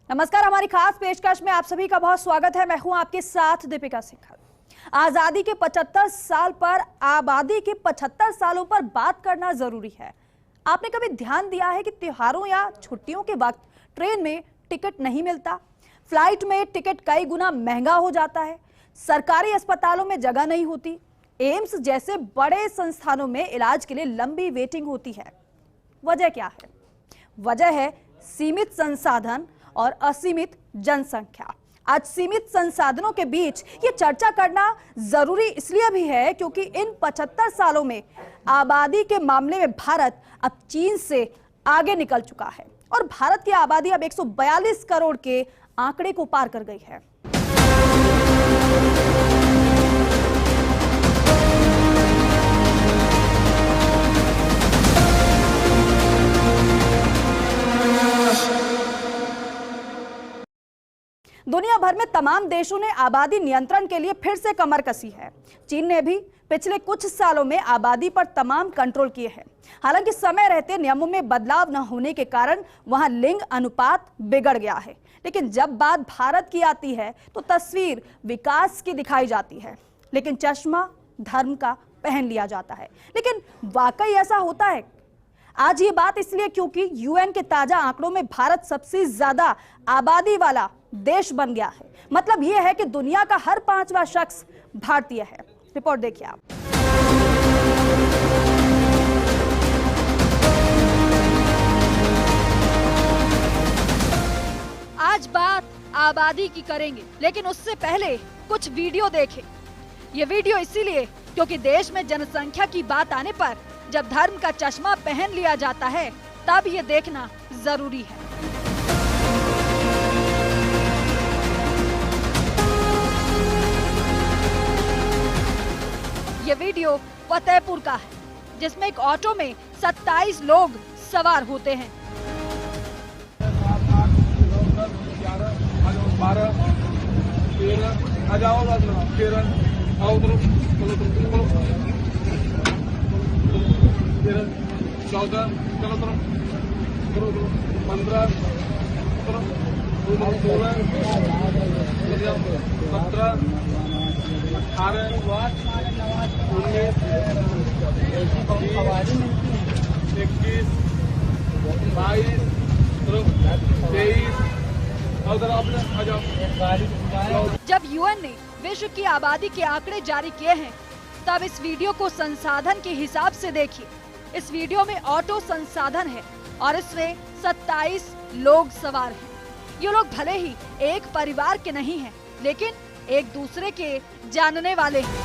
नमस्कार, हमारी खास पेशकश में आप सभी का बहुत स्वागत है। मैं हूं आपके साथ दीपिका सिंघल। आजादी के 75 साल पर आबादी के 75 सालों पर बात करना जरूरी है। आपने कभी ध्यान दिया है कि त्योहारों या छुट्टियों के वक्त ट्रेन में टिकट नहीं मिलता, फ्लाइट में टिकट कई गुना महंगा हो जाता है, सरकारी अस्पतालों में जगह नहीं होती, एम्स जैसे बड़े संस्थानों में इलाज के लिए लंबी वेटिंग होती है। वजह क्या है? वजह है सीमित संसाधन और असीमित जनसंख्या। आज सीमित संसाधनों के बीच ये चर्चा करना जरूरी इसलिए भी है क्योंकि इन 75 सालों में आबादी के मामले में भारत अब चीन से आगे निकल चुका है और भारत की आबादी अब 142 करोड़ के आंकड़े को पार कर गई है। दुनिया भर में तमाम देशों ने आबादी नियंत्रण के लिए फिर से कमर कसी है। चीन ने भी पिछले कुछ सालों में आबादी पर तमाम कंट्रोल किए हैं। हालांकि समय रहते नियमों में बदलाव न होने के कारण वहां लिंग अनुपात बिगड़ गया है। लेकिन जब बात भारत की आती है तो तस्वीर विकास की दिखाई जाती है, लेकिन चश्मा धर्म का पहन लिया जाता है। लेकिन वाकई ऐसा होता है? आज ये बात इसलिए क्योंकि यूएन के ताजा आंकड़ों में भारत सबसे ज्यादा आबादी वाला देश बन गया है। मतलब यह है कि दुनिया का हर 5वां शख्स भारतीय है। रिपोर्ट देखिए आप। आज बात आबादी की करेंगे, लेकिन उससे पहले कुछ वीडियो देखें। ये वीडियो इसीलिए क्योंकि देश में जनसंख्या की बात आने पर जब धर्म का चश्मा पहन लिया जाता है तब ये देखना जरूरी है। ये वीडियो फतेहपुर का है, जिसमें एक ऑटो में 27 लोग सवार होते हैं। जब यूएन ने विश्व की आबादी के आंकड़े जारी किए हैं तब इस वीडियो को संसाधन के हिसाब से देखिए। इस वीडियो में ऑटो संसाधन है और इसमें 27 लोग सवार हैं। ये लोग भले ही एक परिवार के नहीं हैं, लेकिन एक दूसरे के जानने वाले हैं।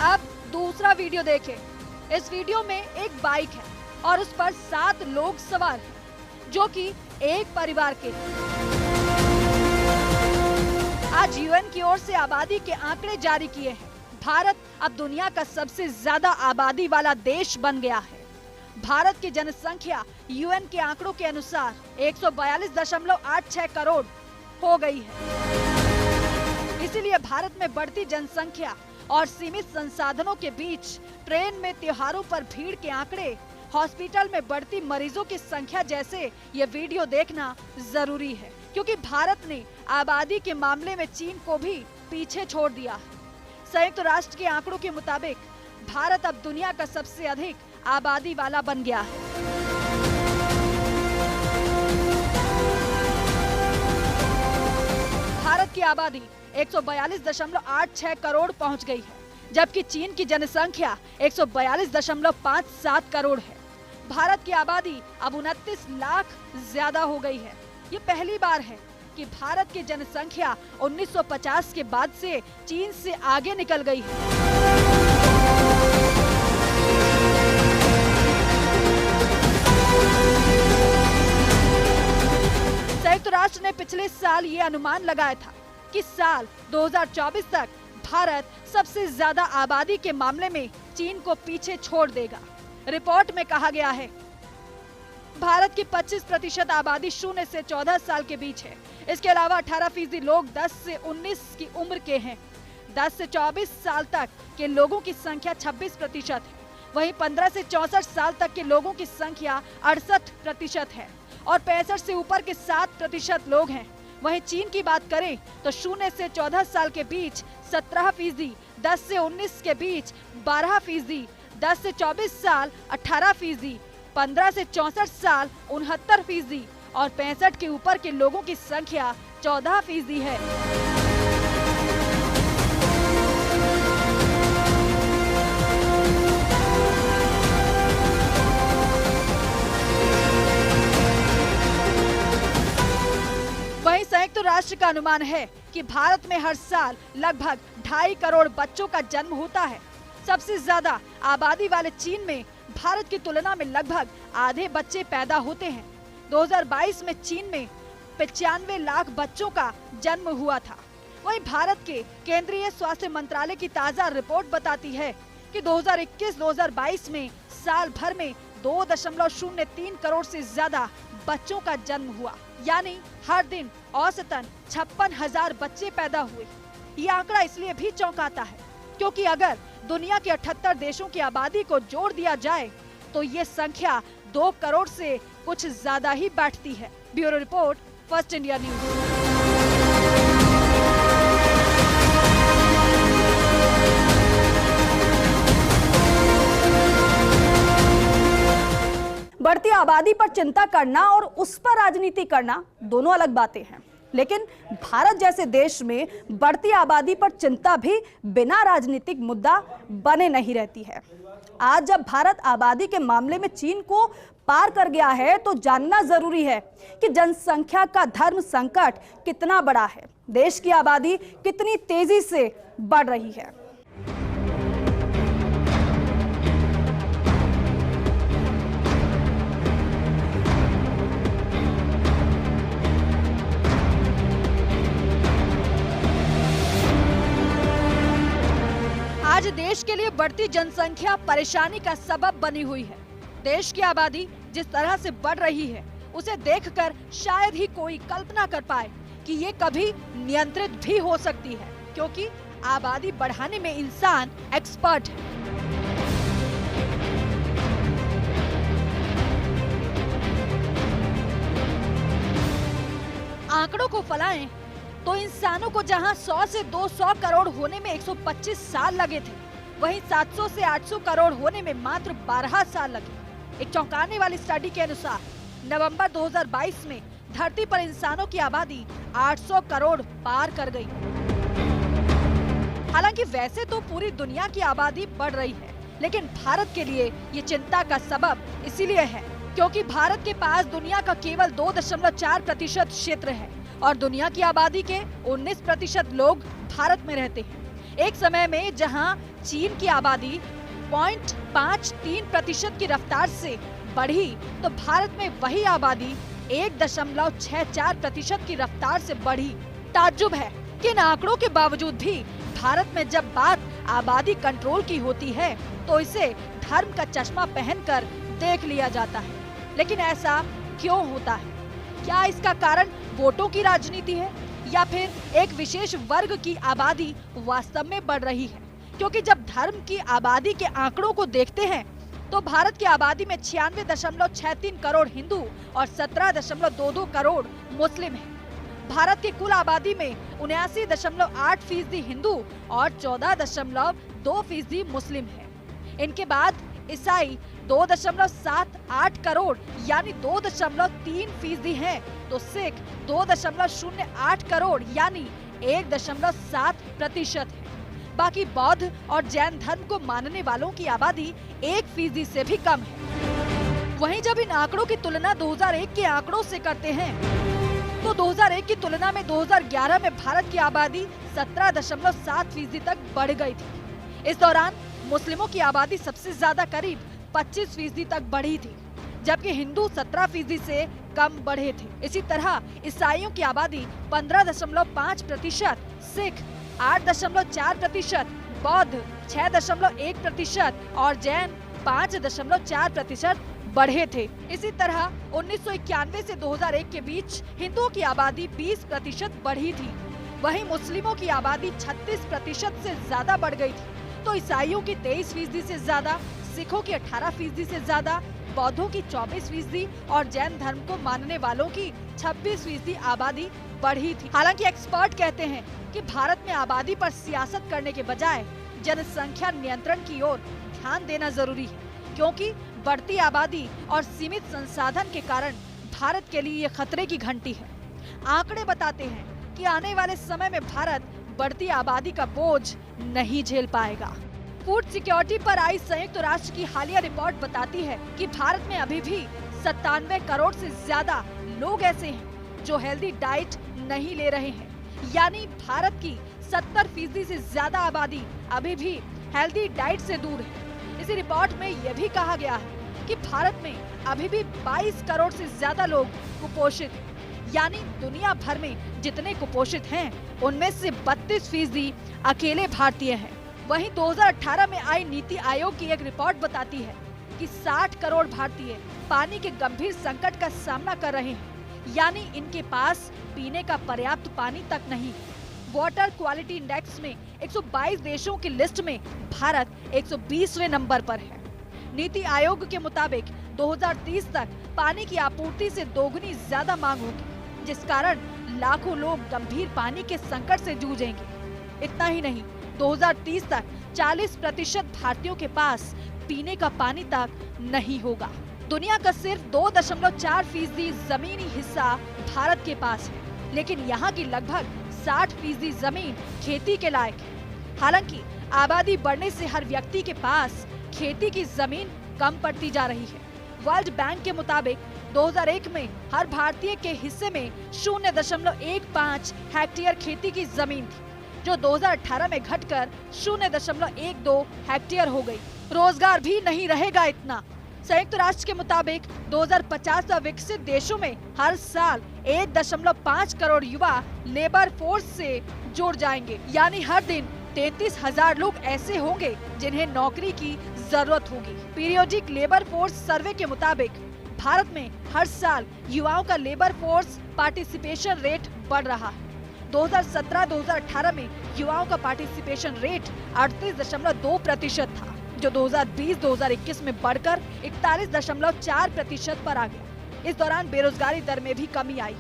अब दूसरा वीडियो देखें। इस वीडियो में एक बाइक है और उस पर 7 लोग सवार हैं, जो कि एक परिवार के हैं। आज यूएन की ओर से आबादी के आंकड़े जारी किए हैं। भारत अब दुनिया का सबसे ज्यादा आबादी वाला देश बन गया है। भारत की जनसंख्या यूएन के आंकड़ों के अनुसार 142.86 करोड़ हो गई है। इसीलिए भारत में बढ़ती जनसंख्या और सीमित संसाधनों के बीच ट्रेन में त्योहारों पर भीड़ के आंकड़े, हॉस्पिटल में बढ़ती मरीजों की संख्या जैसे ये वीडियो देखना जरूरी है, क्योंकि भारत ने आबादी के मामले में चीन को भी पीछे छोड़ दिया है। संयुक्त राष्ट्र के आंकड़ों के मुताबिक भारत अब दुनिया का सबसे अधिक आबादी वाला बन गया है। भारत की आबादी 142.86 करोड़ पहुंच गई है, जबकि चीन की जनसंख्या 142.57 करोड़ है। भारत की आबादी अब 29 लाख ज्यादा हो गई है। ये पहली बार है कि भारत की जनसंख्या 1950 के बाद से चीन से आगे निकल गई है। संयुक्त राष्ट्र ने पिछले साल ये अनुमान लगाया था कि साल 2024 तक भारत सबसे ज्यादा आबादी के मामले में चीन को पीछे छोड़ देगा। रिपोर्ट में कहा गया है भारत की 25% आबादी 0 से 14 साल के बीच है। इसके अलावा 18% लोग 10 से 19 की उम्र के हैं। 10 से 24 साल तक के लोगों की संख्या 26% है। वहीं 15 से 64 साल तक के लोगों की संख्या 68% है। और 65 से ऊपर के 7% लोग हैं। वहीं चीन की बात करें तो 0 से 14 साल के बीच 17%, 10 से 19 के बीच 12%, 10 से 24 साल 18%, 15 से 64 साल 69% और 65 के ऊपर के लोगों की संख्या 14% है। वहीं संयुक्त राष्ट्र का अनुमान है कि भारत में हर साल लगभग 2.5 करोड़ बच्चों का जन्म होता है। सबसे ज्यादा आबादी वाले चीन में भारत की तुलना में लगभग आधे बच्चे पैदा होते हैं। 2022 में चीन में 95 लाख बच्चों का जन्म हुआ था। वहीं भारत के केंद्रीय स्वास्थ्य मंत्रालय की ताज़ा रिपोर्ट बताती है कि 2021-2022 में साल भर में 2.03 करोड़ से ज्यादा बच्चों का जन्म हुआ, यानी हर दिन औसतन 56,000 बच्चे पैदा हुए। ये आंकड़ा इसलिए भी चौंकाता है क्योंकि अगर दुनिया के 78 देशों की आबादी को जोड़ दिया जाए तो ये संख्या 2 करोड़ से कुछ ज्यादा ही बैठती है। Bureau report, first India news. बढ़ती आबादी पर चिंता करना और उस पर राजनीति करना दोनों अलग बातें हैं, लेकिन भारत जैसे देश में बढ़ती आबादी पर चिंता भी बिना राजनीतिक मुद्दा बने नहीं रहती है। आज जब भारत आबादी के मामले में चीन को पार कर गया है तो जानना जरूरी है कि जनसंख्या का धर्म संकट कितना बड़ा है, देश की आबादी कितनी तेजी से बढ़ रही है। आज देश के लिए बढ़ती जनसंख्या परेशानी का सबब बनी हुई है। देश की आबादी जिस तरह से बढ़ रही है उसे देखकर शायद ही कोई कल्पना कर पाए कि ये कभी नियंत्रित भी हो सकती है, क्योंकि आबादी बढ़ाने में इंसान एक्सपर्ट है। आंकड़ों को फैलाएं तो इंसानों को जहां 100 से 200 करोड़ होने में 125 साल लगे थे, वहीं 700 से 800 करोड़ होने में मात्र 12 साल लगे। एक चौंकाने वाली स्टडी के अनुसार नवंबर 2022 में धरती पर इंसानों की आबादी 800 करोड़ पार कर गई। हालांकि वैसे तो पूरी दुनिया की आबादी बढ़ रही है, लेकिन भारत के लिए ये चिंता का सबब इसीलिए है क्योंकि भारत के पास दुनिया का केवल 2.4% क्षेत्र है और दुनिया की आबादी के 19% लोग भारत में रहते हैं। एक समय में जहां चीन की आबादी 0.53% की रफ्तार से बढ़ी, तो भारत में वही आबादी 1.64% की रफ्तार से बढ़ी। ताज्जुब है कि इन आंकड़ों के बावजूद भी भारत में जब बात आबादी कंट्रोल की होती है तो इसे धर्म का चश्मा पहनकर देख लिया जाता है। लेकिन ऐसा क्यों होता है? क्या इसका कारण वोटों की राजनीति है या फिर एक विशेष वर्ग की आबादी वास्तव में बढ़ रही है? क्योंकि जब धर्म की आबादी के आंकड़ों को देखते हैं तो भारत की आबादी में 96.63 करोड़ हिंदू और 17.22 करोड़ मुस्लिम हैं। भारत की कुल आबादी में 79.8% हिंदू और 14.2% मुस्लिम है। इनके बाद ईसाई 2.78 करोड़ यानी 2.3% हैं, तो सिख 2.08 करोड़ यानी 1.7% है। बाकी बौद्ध और जैन धर्म को मानने वालों की आबादी 1% से भी कम है। वहीं जब इन आंकड़ों की तुलना 2001 के आंकड़ों से करते हैं तो 2001 की तुलना में 2011 में भारत की आबादी 17.7% तक बढ़ गई थी। इस दौरान मुस्लिमों की आबादी सबसे ज्यादा करीब 25% तक बढ़ी थी, जबकि हिंदू 17% से कम बढ़े थे। इसी तरह ईसाइयों की आबादी 15.5%, सिख 8.4%, बौद्ध 6.1% और जैन 5.4% बढ़े थे। इसी तरह 1991 से 2001 के बीच हिंदुओं की आबादी 20% बढ़ी थी, वहीं मुस्लिमों की आबादी 36% से ज्यादा बढ़ गई थी। तो ईसाइयों की 23% से ज्यादा, सिखों की 18% से ज्यादा, बौद्धों की 24% और जैन धर्म को मानने वालों की 26% आबादी बढ़ी थी। हालांकि एक्सपर्ट कहते हैं कि भारत में आबादी पर सियासत करने के बजाय जनसंख्या नियंत्रण की ओर ध्यान देना जरूरी है, क्योंकि बढ़ती आबादी और सीमित संसाधन के कारण भारत के लिए ये खतरे की घंटी है। आंकड़े बताते हैं कि आने वाले समय में भारत बढ़ती आबादी का बोझ नहीं झेल पाएगा। फूड सिक्योरिटी पर आई संयुक्त राष्ट्र की हालिया रिपोर्ट बताती है कि भारत में अभी भी 97 करोड़ से ज्यादा लोग ऐसे हैं जो हेल्दी डाइट नहीं ले रहे हैं, यानी भारत की 70% से ज्यादा आबादी अभी भी हेल्दी डाइट से दूर है। इसी रिपोर्ट में यह भी कहा गया है कि भारत में अभी भी 22 करोड़ से ज्यादा लोग कुपोषित हैं, यानी दुनिया भर में जितने कुपोषित हैं उनमें से 32% अकेले भारतीय हैं। वहीं 2018 में आई नीति आयोग की एक रिपोर्ट बताती है कि 60 करोड़ भारतीय पानी के गंभीर संकट का सामना कर रहे हैं, यानी इनके पास पीने का पर्याप्त पानी तक नहीं है। वाटर क्वालिटी इंडेक्स में 122 देशों की लिस्ट में भारत 120वें नंबर पर है। नीति आयोग के मुताबिक 2030 तक पानी की आपूर्ति से दोगुनी ज्यादा मांग होगी, जिस कारण लाखों लोग गंभीर पानी के संकट से जूझेंगे। इतना ही नहीं, 2030 तक 40% भारतीयों के पास पीने का पानी तक नहीं होगा। दुनिया का सिर्फ 2.4% जमीनी हिस्सा भारत के पास है, लेकिन यहाँ की लगभग 60% जमीन खेती के लायक है। हालांकि आबादी बढ़ने से हर व्यक्ति के पास खेती की जमीन कम पड़ती जा रही है। वर्ल्ड बैंक के मुताबिक 2001 में हर भारतीय के हिस्से में 0.15 हेक्टेयर खेती की जमीन थी, जो 2018 में घटकर 0.12 हेक्टेयर हो गई। रोजगार भी नहीं रहेगा इतना। संयुक्त राष्ट्र के मुताबिक 2050 तक विकसित देशों में हर साल 1.5 करोड़ युवा लेबर फोर्स से जुड़ जाएंगे, यानी हर दिन 33,000 लोग ऐसे होंगे जिन्हें नौकरी की जरूरत होगी। पीरियोडिक लेबर फोर्स सर्वे के मुताबिक भारत में हर साल युवाओं का लेबर फोर्स पार्टिसिपेशन रेट बढ़ रहा है। 2017-2018 में युवाओं का पार्टिसिपेशन रेट 38.2% था, जो 2020-2021 में बढ़कर 41.4% पर आ गया। इस दौरान बेरोजगारी दर में भी कमी आई।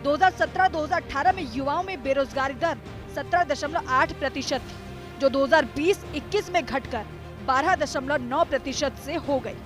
2017-2018 में युवाओं में बेरोजगारी दर 17.8% थी, जो 2020-21 में घटकर 12.9% से हो गई।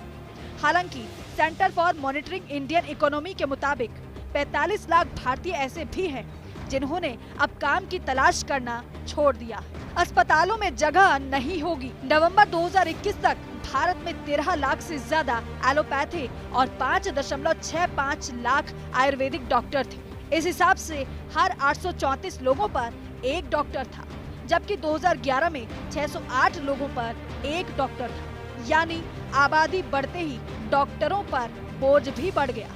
हालांकि centre for monitoring Indian economy के मुताबिक 45 लाख भारतीय ऐसे भी हैं जिन्होंने अब काम की तलाश करना छोड़ दिया। अस्पतालों में जगह नहीं होगी। नवंबर 2021 तक भारत में 13 लाख से ज्यादा एलोपैथी और 5.65 लाख आयुर्वेदिक डॉक्टर थे। इस हिसाब से हर 834 लोगों पर एक डॉक्टर था, जबकि 2011 में 608 लोगों पर एक डॉक्टर था, यानी आबादी बढ़ते ही डॉक्टरों पर बोझ भी बढ़ गया।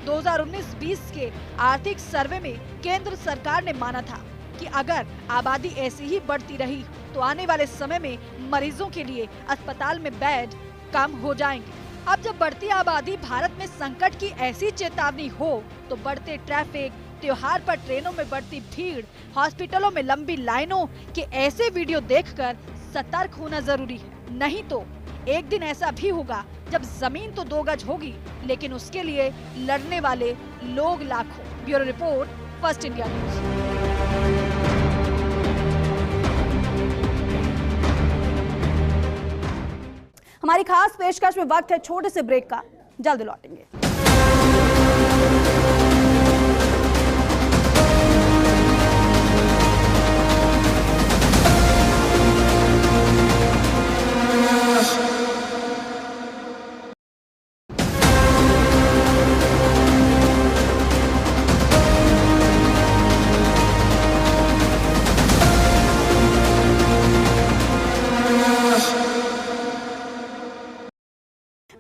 2019-20 के आर्थिक सर्वे में केंद्र सरकार ने माना था कि अगर आबादी ऐसी ही बढ़ती रही तो आने वाले समय में मरीजों के लिए अस्पताल में बेड कम हो जाएंगे। अब जब बढ़ती आबादी भारत में संकट की ऐसी चेतावनी हो, तो बढ़ते ट्रैफिक, त्योहार पर ट्रेनों में बढ़ती भीड़, हॉस्पिटलों में लंबी लाइनों के ऐसे वीडियो देखकर सतर्क होना जरूरी है। नहीं तो एक दिन ऐसा भी होगा जब जमीन तो 2 गज होगी, लेकिन उसके लिए लड़ने वाले लोग लाखों। Bureau report, first India news. हमारी खास पेशकश में वक्त है छोटे से ब्रेक का, जल्द लौटेंगे।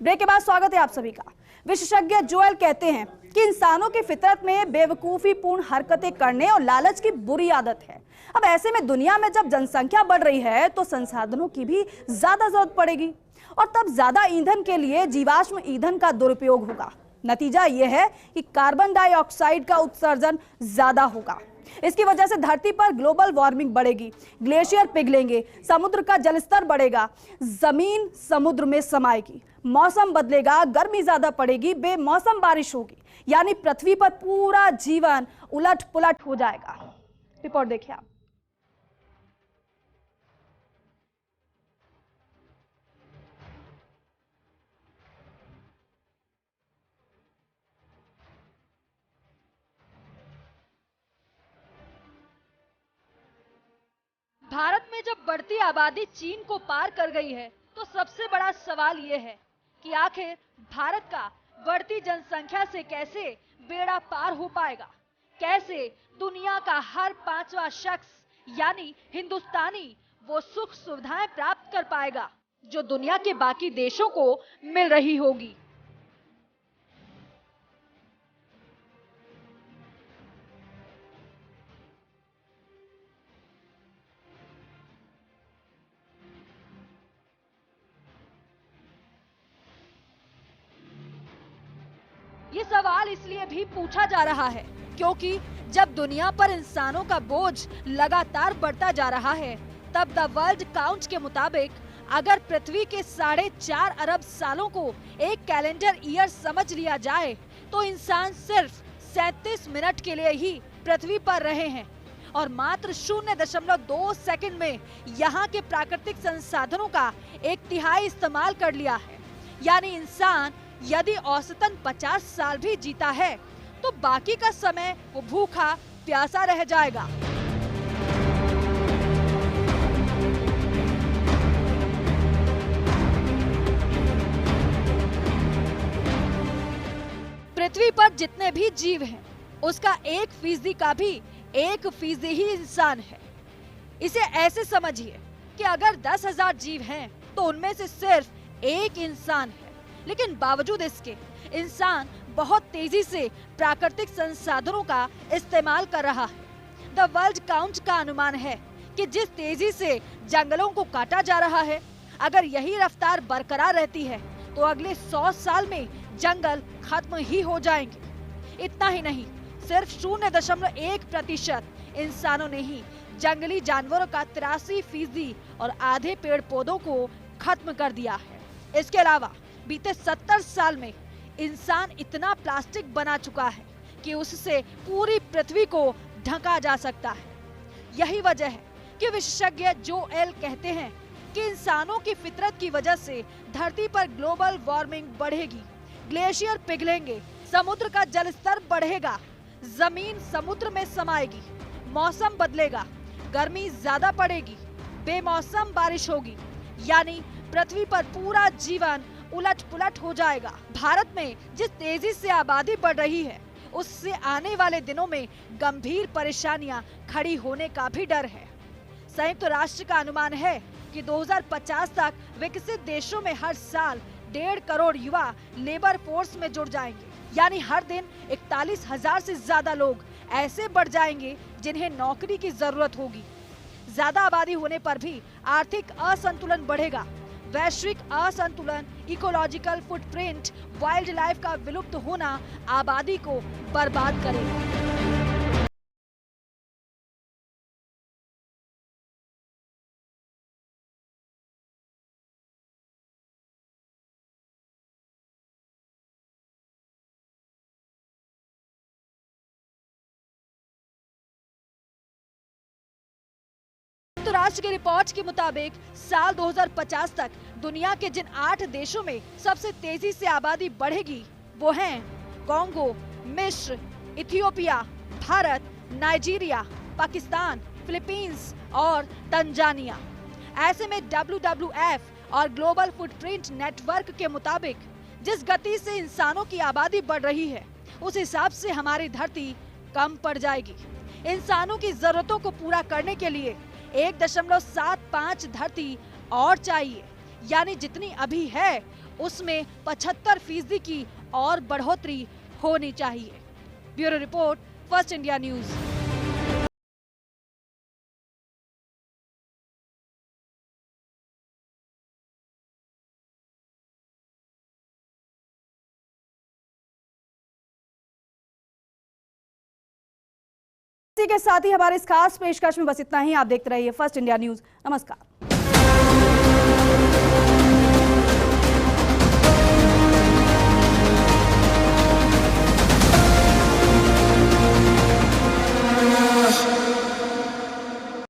ब्रेक के बाद स्वागत है आप सभी का। विशेषज्ञ जोएल कहते हैं कि इंसानों की फितरत में बेवकूफीपूर्ण हरकतें करने और लालच की बुरी आदत है। अब ऐसे में दुनिया में जब जनसंख्या बढ़ रही है तो संसाधनों की भी ज्यादा जरूरत पड़ेगी और तब ज्यादा ईंधन के लिए जीवाश्म ईंधन का दुरुपयोग होगा। नतीजा यह है कि कार्बन डाइऑक्साइड का उत्सर्जन ज्यादा होगा। इसकी वजह से धरती पर ग्लोबल वार्मिंग बढ़ेगी, ग्लेशियर पिघलेंगे, समुद्र का जलस्तर बढ़ेगा, जमीन समुद्र में समाएगी, मौसम बदलेगा, गर्मी ज्यादा पड़ेगी, बेमौसम बारिश होगी, यानी पृथ्वी पर पूरा जीवन उलट पुलट हो जाएगा। रिपोर्ट देखिए आप। भारत में जब बढ़ती आबादी चीन को पार कर गई है, तो सबसे बड़ा सवाल ये है कि आखिर भारत का बढ़ती जनसंख्या से कैसे बेड़ा पार हो पाएगा। कैसे दुनिया का हर 5वां शख्स यानी हिंदुस्तानी वो सुख सुविधाएं प्राप्त कर पाएगा जो दुनिया के बाकी देशों को मिल रही होगी। ये सवाल इसलिए भी पूछा जा रहा है क्योंकि जब दुनिया पर इंसानों का बोझ लगातार बढ़ता जा रहा है, तब द वर्ल्ड काउंट के मुताबिक अगर पृथ्वी के 4.5 अरब सालों को एक कैलेंडर ईयर समझ लिया जाए, तो इंसान सिर्फ 37 मिनट के लिए ही पृथ्वी पर रहे हैं और मात्र 0.2 सेकंड में यहाँ के प्राकृतिक संसाधनों का 1/3 इस्तेमाल कर लिया है। यानी इंसान यदि औसतन 50 साल भी जीता है, तो बाकी का समय वो भूखा प्यासा रह जाएगा। पृथ्वी पर जितने भी जीव हैं, उसका 1% का भी 1% ही इंसान है। इसे ऐसे समझिए कि अगर 10,000 जीव हैं, तो उनमें से सिर्फ एक इंसान है। लेकिन बावजूद इसके इंसान बहुत तेजी से प्राकृतिक संसाधनों का इस्तेमाल कर रहा है। द वर्ल्ड काउंट का अनुमान है कि जिस तेजी से जंगलों को काटा जा रहा है, अगर यही रफ्तार बरकरार रहती है, तो अगले 100 साल में जंगल खत्म ही हो जाएंगे। इतना ही नहीं, सिर्फ 0.1% इंसानों ने ही जंगली जानवरों का 83% और आधे पेड़ पौधों को खत्म कर दिया है। इसके अलावा बीते 70 साल में इंसान इतना प्लास्टिक बना चुका है कि उससे पूरी पृथ्वी को ढका जा सकता है। यही वजह है कि विशेषज्ञ जो एल कहते हैं कि इंसानों की फितरत की वजह से धरती पर ग्लोबल वार्मिंग बढ़ेगी, ग्लेशियर पिघलेंगे, समुद्र का जल स्तर बढ़ेगा, जमीन समुद्र में समाएगी, मौसम बदलेगा, गर्मी ज्यादा पड़ेगी, बेमौसम बारिश होगी, यानी पृथ्वी पर पूरा जीवन उलट पुलट हो जाएगा। भारत में जिस तेजी से आबादी बढ़ रही है, उससे आने वाले दिनों में गंभीर परेशानियां खड़ी होने का भी डर है। संयुक्त राष्ट्र का अनुमान है कि 2050 तक विकसित देशों में हर साल 1.5 करोड़ युवा लेबर फोर्स में जुड़ जाएंगे। यानी हर दिन 41,000 से ज्यादा लोग ऐसे बढ़ जाएंगे जिन्हें नौकरी की जरूरत होगी। ज्यादा आबादी होने पर भी आर्थिक असंतुलन बढ़ेगा। वैश्विक असंतुलन, इकोलॉजिकल फुटप्रिंट, वाइल्ड लाइफ का विलुप्त होना आबादी को बर्बाद करेगा। राष्ट्र की रिपोर्ट के मुताबिक साल 2050 तक दुनिया के जिन 8 देशों में सबसे तेजी से आबादी बढ़ेगी, वो हैं कांगो, मिस्र, Ethiopia, Bharat, Nigeria, Pakistan, Philippines और तंजानिया। ऐसे में WWF और ग्लोबल फुटप्रिंट नेटवर्क के मुताबिक जिस गति से इंसानों की आबादी बढ़ रही है, उस हिसाब से हमारी धरती कम पड़ जाएगी। इंसानों की जरूरतों को पूरा करने के लिए 1.75 धरती और चाहिए, यानी जितनी अभी है उसमें 75% की और बढ़ोतरी होनी चाहिए। Bureau report, first India news. इसी के साथ ही हमारे इस खास पेशकश में बस इतना ही। आप देखते रहिए फर्स्ट इंडिया न्यूज। नमस्कार।